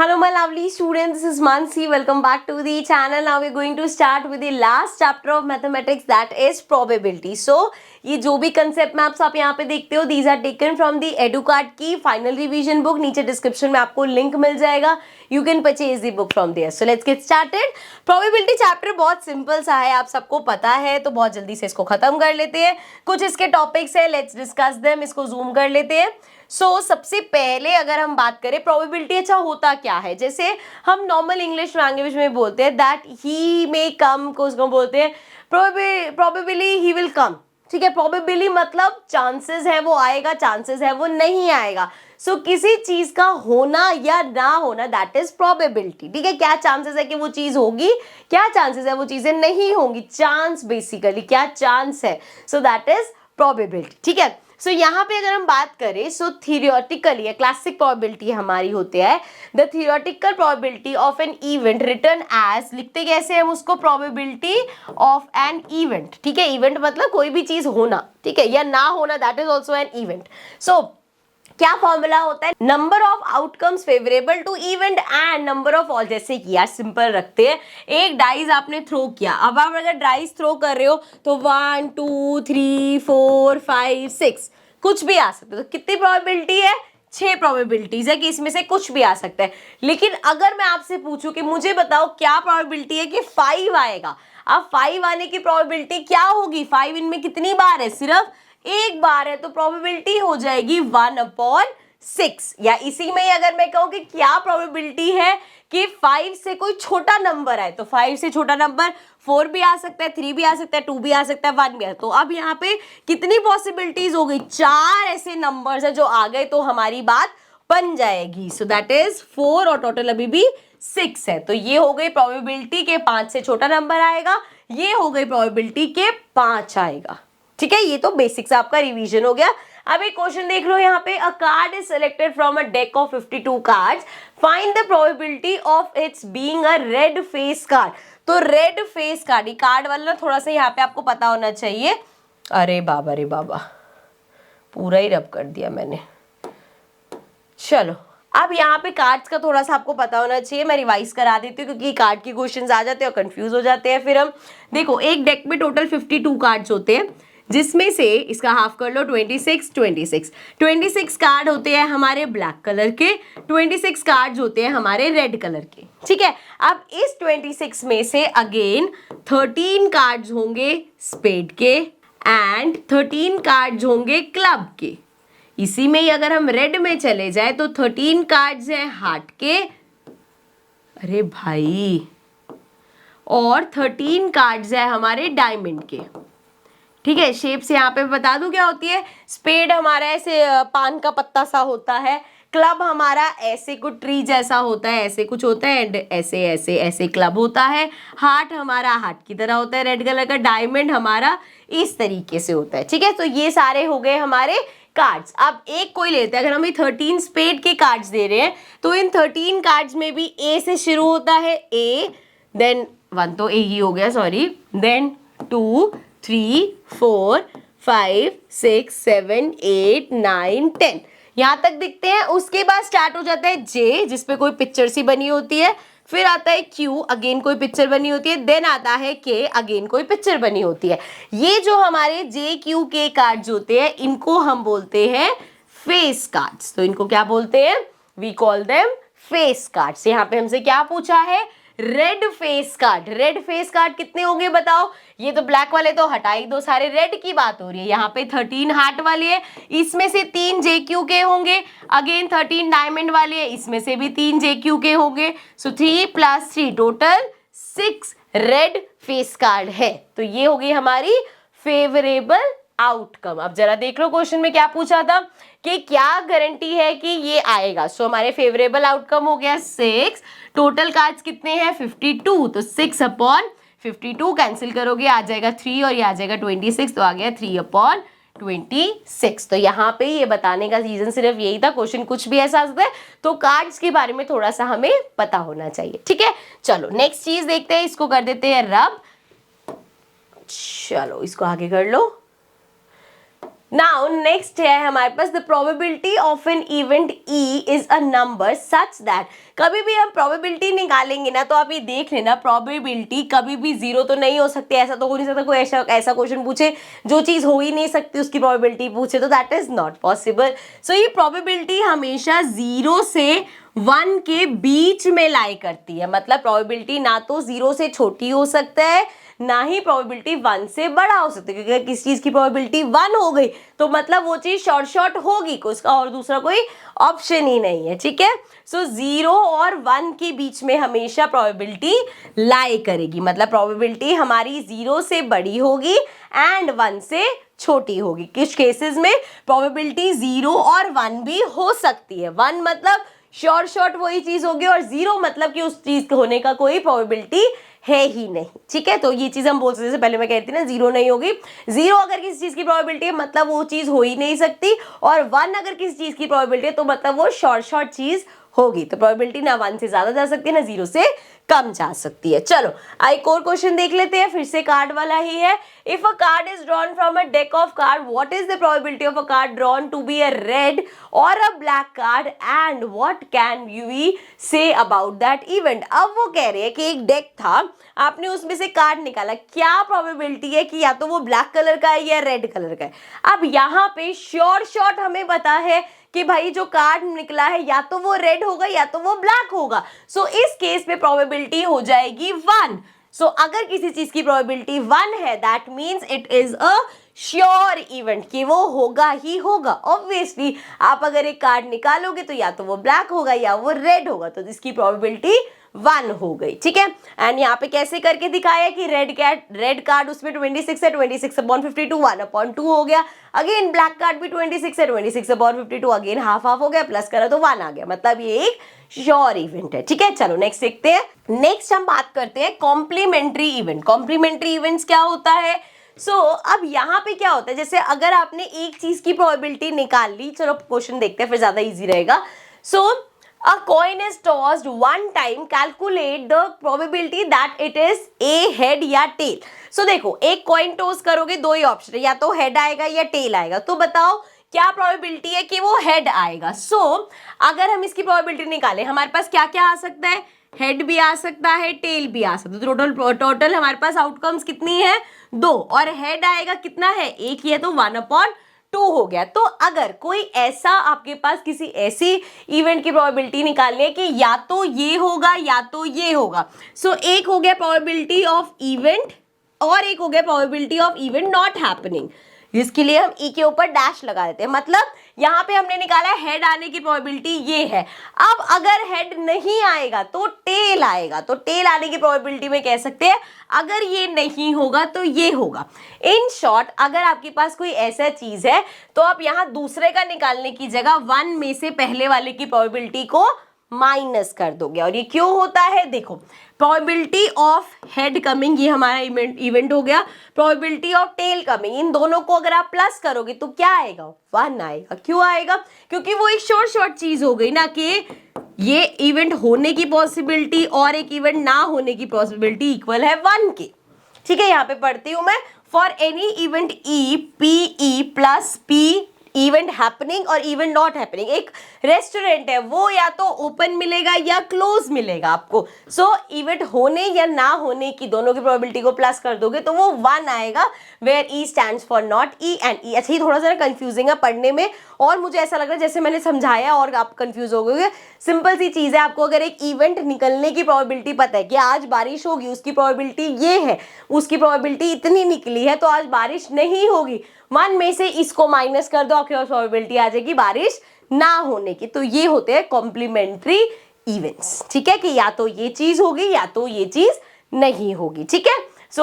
Hello my lovely students, this is Mansi. Welcome back to the channel. Now we're going to start with the last chapter of mathematics, that is probability. So ये जो भी concept maps आप यहाँ पे देखते हो, these are taken from the EduCard की final revision book. नीचे description में आपको link मिल जाएगा. You can purchase the book from there. So let's get started. Probability chapter बहुत simple सा है, आप सबको पता है, तो बहुत जल्दी से इसको खत्म कर लेते हैं. कुछ इसके topics है, let's discuss them. इसको zoom कर लेते हैं. सबसे पहले अगर हम बात करें प्रोबेबिलिटी, अच्छा होता क्या है, जैसे हम नॉर्मल इंग्लिश लैंग्वेज में बोलते हैं दैट ही मे कम को उसको बोलते हैं प्रोबेबली ही विल कम. ठीक है, प्रोबेबली मतलब चांसेस है वो आएगा, चांसेस है वो नहीं आएगा. किसी चीज का होना या ना होना, दैट इज प्रोबेबिलिटी. ठीक है, क्या चांसेस है कि वो चीज होगी, क्या चांसेस है वो चीजें नहीं होंगी, चांस बेसिकली क्या चांस है. That is probability. ठीक है, यहाँ पे अगर हम बात करें थियोरेटिकली या क्लासिक प्रोबेबिलिटी हमारी होती है the theoretical probability of an event written as, लिखते कैसे हम उसको, प्रोबेबिलिटी ऑफ एन इवेंट. ठीक है, इवेंट मतलब कोई भी चीज होना, ठीक है, या ना होना, that is also an event. क्या फॉर्मूला होता है, number of outcomes favourable to event and number of all. जैसे कि यार सिंपल रखते हैं, एक डाइस आपने थ्रो किया, अब आप अगर डाइस थ्रो कर रहे हो तो 1 2 3 4 5 6 कुछ भी आ सकता है. तो कितनी प्रोबेबिलिटी है, 6 प्रोबेबिलिटीज है कि इसमें से कुछ भी आ सकता है. लेकिन अगर मैं आपसे पूछूं कि मुझे बताओ क्या प्रोबेबिलिटी है कि 5 आएगा, अब 5 आने की प्रोबेबिलिटी क्या होगी, 5 इनमें कितनी बार है, सिर्फ एक बार है, तो प्रोबेबिलिटी हो जाएगी 1/6. या इसी में ही अगर मैं कहूं कि क्या प्रोबेबिलिटी है कि 5 से कोई छोटा नंबर आए, तो 5 से छोटा नंबर 4 भी आ सकता है, 3 भी आ सकता है, 2 भी आ सकता है, 1 भी आ. तो अब यहाँ पे कितनी पॉसिबिलिटीज हो गई, 4 ऐसे नंबर्स है जो आ गए, तो हमारी बात बन जाएगी. दैट इज 4 और टोटल अभी भी 6 है. तो ये हो गई प्रोबेबिलिटी के 5 से छोटा नंबर आएगा, ये हो गई प्रोबेबिलिटी के 5 आएगा. ठीक है, ये तो बेसिक्स आपका रिवीजन हो गया. अब एक क्वेश्चन देख लो यहाँ पे, अ card is selected from a deck of 52 cards, find the probability of its being a red face card. तो रेड फेस कार्ड, ये कार्ड वाला थोड़ा सा यहाँ पे आपको पता होना चाहिए. अरे बाबा पूरा ही रब कर दिया मैंने. चलो, अब यहाँ पे कार्ड्स का थोड़ा सा आपको पता होना चाहिए, मैं रिवाइज करा देती हूँ क्योंकि कार्ड के क्वेश्चंस आ जाते हैं और कंफ्यूज हो जाते हैं. फिर हम देखो, एक डेक में टोटल 52 कार्ड्स होते हैं, जिसमें से इसका हाफ कर लो 26 कार्ड होते हैं हमारे ब्लैक कलर के, 26 कार्ड्स होते हैं हमारे रेड कलर के. ठीक है, अब इस 26 में से अगेन 13 कार्ड्स होंगे स्पेड के एंड 13 कार्ड्स होंगे क्लब के. इसी में ही अगर हम रेड में चले जाए तो 13 कार्ड्स हैं हार्ट के, अरे भाई, और 13 कार्ड्स हैं हमारे डायमंड के. ठीक है, शेप्स यहाँ पे बता दूं क्या होती है. स्पेड हमारा ऐसे पान का पत्ता सा होता है, क्लब हमारा ऐसे कुछ ट्री जैसा होता है, ऐसे कुछ होता है, एंड ऐसे ऐसे ऐसे क्लब होता है. हार्ट हमारा हार्ट की तरह होता है रेड कलर का, डायमंड हमारा इस तरीके से होता है. ठीक है, तो ये सारे हो गए हमारे कार्ड्स. अब एक कोई लेते हैं, अगर हमें 13 स्पेड के कार्ड्स दे रहे हैं तो इन 13 कार्ड्स में भी ए से शुरू होता है, ए, देन 1 तो ए ही हो गया, सॉरी, देन 2 3 4 5 6 7 8 9 10 यहाँ तक दिखते हैं. उसके बाद स्टार्ट हो जाता है जे, जिसपे कोई पिक्चर सी बनी होती है, फिर आता है क्यू, अगेन कोई पिक्चर बनी होती है, देन आता है के, अगेन कोई पिक्चर बनी होती है. ये जो हमारे जे क्यू के कार्ड्स होते हैं, इनको हम बोलते हैं फेस कार्ड्स. तो इनको क्या बोलते हैं, we call them face cards. यहाँ पे हमसे क्या पूछा है, red face card. Red face card कितने होंगे बताओ, ये तो ब्लैक वाले तो हटा ही दो, सारे रेड की बात हो रही है. यहाँ पे 13 हार्ट वाले है, इसमें से 3 JQ के होंगे, अगेन 13 डायमंड वाले है, इसमें से भी 3 JQ के होंगे. 3 + 3 टोटल 6 रेड फेस कार्ड है. तो ये हो गई हमारी फेवरेबल आउटकम. अब जरा देख लो क्वेश्चन में क्या पूछा था कि क्या गारंटी है कि ये आएगा. हमारे फेवरेबल आउटकम हो गया 6. टोटल कार्ड्स कितने हैं, 52, तो 6/52 कैंसिल करोगे आ जाएगा 3 और ये आ जाएगा 26, तो आ गया 3/26. तो यहाँ पे ये बताने का रीजन सिर्फ यही था, क्वेश्चन कुछ भी ऐसा आता है तो कार्ड्स के बारे में थोड़ा सा हमें पता होना चाहिए. ठीक है, चलो नेक्स्ट चीज देखते हैं, इसको कर देते हैं रब. चलो इसको आगे कर लो. नाउ नेक्स्ट है हमारे पास the probability of an event E is a number such that, कभी भी हम प्रोबेबिलिटी निकालेंगे ना तो आप ये देख लेना, प्रोबेबिलिटी कभी भी जीरो तो नहीं हो सकती, ऐसा तो हो नहीं सकता कोई ऐसा क्वेश्चन पूछे जो चीज हो ही नहीं सकती उसकी प्रोबेबिलिटी पूछे, तो दैट इज नॉट पॉसिबल। सो ये प्रोबेबिलिटी हमेशा 0 से 1 के बीच में लाई करती है, मतलब प्रोबेबिलिटी ना तो 0 से छोटी हो सकता है ना ही प्रोबेबिलिटी 1 से बड़ा हो सकता है, क्योंकि अगर किसी चीज की प्रोबेबिलिटी 1 हो गई तो मतलब वो चीज शॉर्ट होगी, उसका और दूसरा कोई ऑप्शन ही नहीं है, ठीक है। सो 0 और 1 के बीच में हमेशा प्रोबेबिलिटी लाई करेगी, मतलब प्रोबेबिलिटी हमारी 0 से बड़ी होगी एंड 1 से छोटी होगी। कुछ केसेस में प्रोबेबिलिटी 0 और 1 भी हो सकती है, 1 मतलब शॉर्ट वही चीज होगी और 0 मतलब कि उस चीज के होने का कोई प्रोबेबिलिटी है ही नहीं, ठीक है। तो ये चीज हम बोल सकते, जैसे पहले मैं कहती ना 0 नहीं होगी, 0 अगर किसी चीज की प्रोबेबिलिटी है मतलब वो चीज हो ही नहीं सकती, और 1 अगर किसी चीज की प्रोबेबिलिटी है तो मतलब वो शॉर्ट चीज होगी। तो प्रोबेबिलिटी ना 1 से ज्यादा जा सकती है ना 0 से कम जा सकती है। चलो एक और क्वेश्चन देख लेते हैं, फिर से कार्ड वाला ही है। If a card is drawn from a deck of card, what is the probability of a card drawn to be a red और a black card and what can we say about that event. अब वो कह रहे हैं कि एक deck था, आपने उसमें से कार्ड निकाला, क्या प्रोबेबिलिटी है कि या तो वो ब्लैक कलर का है या रेड कलर का है। अब यहाँ पे शॉर्ट हमें पता है कि भाई जो कार्ड निकला है या तो वो रेड होगा या तो वो ब्लैक होगा। सो इस केस में प्रोबेबिलिटी हो जाएगी 1। सो अगर किसी चीज की प्रोबेबिलिटी 1 है that means it is a sure event, कि वो होगा ही होगा। ऑब्वियसली आप अगर एक कार्ड निकालोगे तो या तो वो ब्लैक होगा या वो रेड होगा, तो इसकी प्रोबेबिलिटी 1 हो गई, ठीक है। एंड यहाँ पे कैसे करके दिखाया कि रेड कार्ड उसमें 26 है, 26/52 1/2 हो गया। अगेन ब्लैक कार्ड भी 26 है, 26/52 अगेन हाफ हो गया, प्लस करा तो 1 आ गया, मतलब ये एक श्योर इवेंट है, ठीक है। चलो नेक्स्ट देखते हैं। नेक्स्ट हम बात करते हैं कॉम्प्लीमेंट्री इवेंट। कॉम्प्लीमेंट्री इवेंट्स क्या होता है? अब यहाँ पे क्या होता है, जैसे अगर आपने एक चीज की प्रोबेबिलिटी निकाल ली, चलो क्वेश्चन देखते हैं फिर ज्यादा इजी रहेगा। A coin is tossed one time. Calculate the probability that it is a head या tail. देखो एक कॉइन टॉस करोगे, दो ही ऑप्शन है, या तो हेड आएगा या टेल आएगा। तो बताओ क्या प्रोबेबिलिटी है कि वो हेड आएगा। अगर हम इसकी प्रोबेबिलिटी निकालें, हमारे पास क्या क्या आ सकता है, हेड भी आ सकता है, टेल भी आ सकता है। टोटल हमारे पास आउटकम्स कितनी है, 2, और हेड आएगा कितना है, एक ही है, तो 1/2 हो गया। तो अगर कोई ऐसा आपके पास किसी ऐसी इवेंट की प्रोबेबिलिटी निकालनी है कि या तो ये होगा या तो ये होगा, एक हो गया प्रोबेबिलिटी ऑफ इवेंट और एक हो गया probability of event not happening, जिसके लिए हम ई के ऊपर डैश लगा देते हैं। मतलब यहाँ पे हमने निकाला हेड आने की प्रोबेबिलिटी ये है। अब अगर हेड नहीं आएगा तो टेल आएगा, तो टेल आने की प्रोबेबिलिटी में कह सकते हैं अगर ये नहीं होगा तो ये होगा। इन शॉर्ट अगर आपके पास कोई ऐसा चीज है तो आप यहाँ दूसरे का निकालने की जगह 1 में से पहले वाले की प्रोबेबिलिटी को माइनस कर दोगे। और ये क्यों होता है, देखो प्रोबेबिलिटी ऑफ हेड कमिंग ये हमारा इवेंट हो गया, प्रोबेबिलिटी ऑफ टेल कमिंग, इन दोनों को अगर आप प्लस करोगे तो क्या आएगा, 1 आएगा। क्यों आएगा, क्योंकि वो एक शॉर्ट चीज हो गई ना, कि ये इवेंट होने की पॉसिबिलिटी और एक इवेंट ना होने की पॉसिबिलिटी इक्वल है 1 के, ठीक है। यहाँ पे पढ़ती हूं मैं, for any event E P E plus P event happening और इवेंट नॉट हैपनिंग। एक रेस्टोरेंट है, वो या तो ओपन मिलेगा या क्लोज मिलेगा आपको। इवेंट होने या ना होने की दोनों की प्रोबेबिलिटी को प्लस कर दोगे तो वो 1 आएगा, where E stands for not E and E. अच्छा, ये थोड़ा सा कंफ्यूजिंग है पढ़ने में, और मुझे ऐसा लग रहा है जैसे मैंने समझाया और आप कंफ्यूज हो गए। सिंपल सी चीज है, आपको अगर एक इवेंट निकलने की प्रोबेबिलिटी पता है कि आज बारिश होगी, उसकी प्रोबेबिलिटी ये है, उसकी प्रोबेबिलिटी इतनी निकली है, तो आज बारिश नहीं होगी, 1 में से इसको माइनस कर दो, आपके पास प्रोबेबिलिटी आ जाएगी बारिश ना होने की। तो ये होते हैं कॉम्प्लीमेंट्री इवेंट्स, ठीक है, कि या तो ये चीज होगी या तो ये चीज नहीं होगी, ठीक है।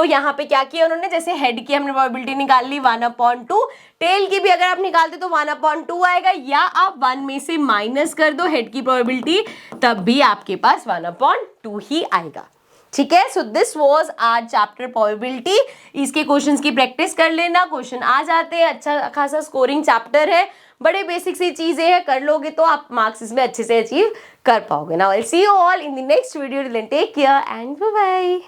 यहाँ पे क्या किया उन्होंने, जैसे हेड की हमने प्रोबेबिलिटी निकाल ली 1/2, टेल की भी अगर आप निकालते तो 1/2 आएगा, या आप 1 में से माइनस कर दो हेड की प्रोबेबिलिटी, तब भी आपके पास 1/2 ही आएगा, ठीक है। This was our chapter probability. इसके क्वेश्चंस की प्रैक्टिस कर लेना, क्वेश्चन आ जाते हैं, अच्छा खासा स्कोरिंग चैप्टर है, बड़े बेसिक सी चीजें हैं, कर लोगे तो आप मार्क्स इसमें अच्छे से अचीव कर पाओगे। Now I will see you all in the next video, take care and bye bye.